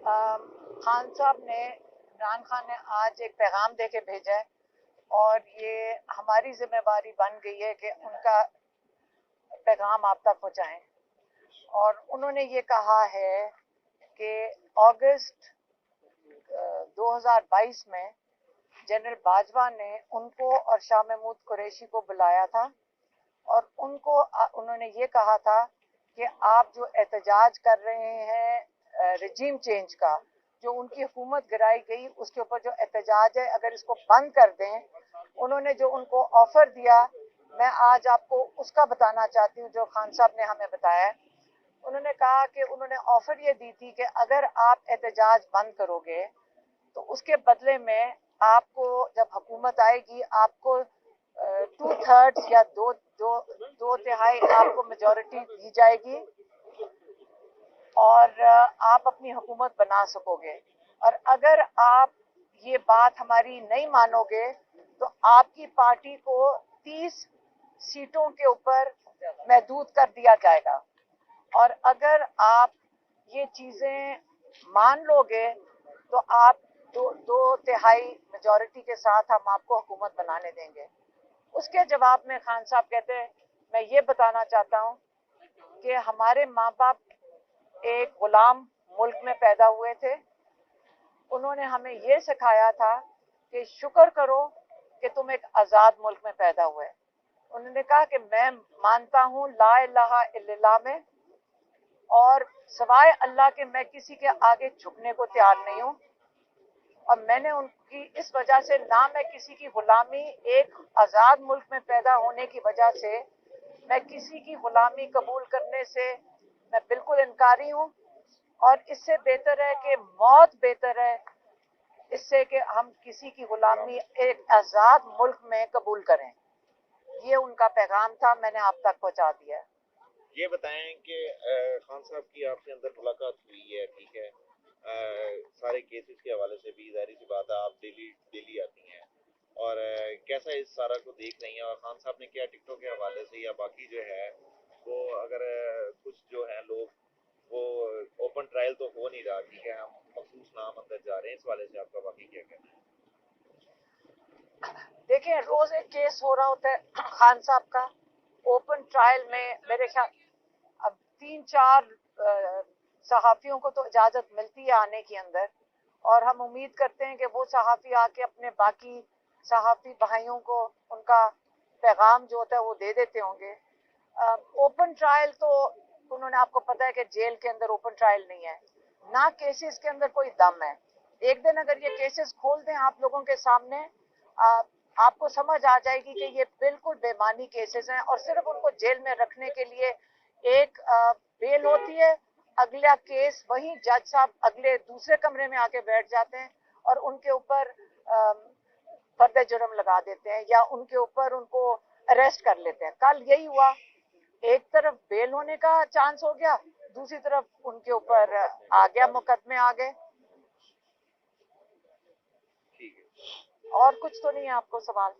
खान साहब ने, इमरान खान ने आज एक पैगाम दे के भेजा है और ये हमारी जिम्मेवारी बन गई है कि उनका पैगाम आप तक पहुंचाएं। और उन्होंने ये कहा है कि अगस्त 2022 में जनरल बाजवा ने उनको और शाह महमूद कुरैशी को बुलाया था और उन्होंने ये कहा था कि आप जो एहतजाज कर रहे हैं रजीम चेंज का, जो उनकी हुकूमत गिराई गई उसके ऊपर जो एहतजाज है, अगर इसको बंद कर दें। उन्होंने जो उनको ऑफर दिया, मैं आज आपको उसका बताना चाहती हूँ जो खान साहब ने हमें बताया है। उन्होंने कहा कि उन्होंने ऑफर ये दी थी कि अगर आप एहतजाज बंद करोगे तो उसके बदले में आपको, जब हुकूमत आएगी, आपको 2/3 या दो तिहाई आपको मेजॉरिटी दी जाएगी और आप अपनी हुकूमत बना सकोगे। और अगर आप ये बात हमारी नहीं मानोगे तो आपकी पार्टी को 30 सीटों के ऊपर महदूद कर दिया जाएगा। और अगर आप ये चीजें मान लोगे तो आप दो तिहाई मेजॉरिटी के साथ हम आपको हुकूमत बनाने देंगे। उसके जवाब में खान साहब कहते हैं, मैं ये बताना चाहता हूँ कि हमारे माँ बाप एक गुलाम मुल्क में पैदा हुए थे। उन्होंने हमें ये सिखाया था कि शुक्र करो कि तुम एक आज़ाद मुल्क में पैदा हुए। उन्होंने कहा कि मैं मानता हूँ ला इलाहा इल्लल्लाह में, और सिवाय अल्लाह के मैं किसी के आगे झुकने को तैयार नहीं हूँ। और मैंने उनकी इस वजह से, ना मैं किसी की गुलामी, एक आज़ाद मुल्क में पैदा होने की वजह से मैं किसी की गुलामी कबूल करने से मैं बिल्कुल इनकारी हूँ। और इससे बेहतर है कि मौत बेहतर है इससे कि हम किसी की गुलामी एक आज़ाद मुल्क में कबूल करें। ये उनका पैगाम था, मैंने आप तक पहुँचा दिया है। ये बताएं कि खान साहब की आपके अंदर मुलाकात हुई है, ठीक है, सारे केसेस के हवाले से भी जाहिर सी बात है आप डेली आती हैं, और कैसा इस सारा को देख रही हैं, और खान साहब ने क्या टिकटों के हवाले से या बाकी जो है वो, अगर कुछ जो है लोग वो ओपन ट्रायल तो हो नहीं रहा, ठीक है, हम मखसूस नाम अंदर जा रहे हैं, इस वाले से आपका बाकी क्या कहना है? देखिए, रोज एक केस हो रहा होता है खान साहब का। ओपन ट्रायल में मेरे ख्याल अब 3-4 सहाफियों को तो इजाजत मिलती है आने के अंदर, और हम उम्मीद करते हैं कि वो सहाफी आके अपने बाकी सहाफी भाइयों को उनका पैगाम जो होता है वो दे देते होंगे। ओपन ट्रायल तो उन्होंने, आपको पता है कि जेल के अंदर ओपन ट्रायल नहीं है, ना केसेस के अंदर कोई दम है। एक दिन अगर ये केसेस खोल दें आप लोगों के सामने, आपको समझ आ जाएगी कि ये बिल्कुल बेमानी केसेस हैं और सिर्फ उनको जेल में रखने के लिए एक बेल होती है। अगला केस वही जज साहब अगले दूसरे कमरे में आके बैठ जाते हैं और उनके ऊपर फर्द जुर्म लगा देते हैं या उनके ऊपर उनको अरेस्ट कर लेते हैं। कल यही हुआ, एक तरफ बेल होने का चांस हो गया, दूसरी तरफ उनके ऊपर आ गया, मुकदमे आ गए। और कुछ तो नहीं है आपको सवाल?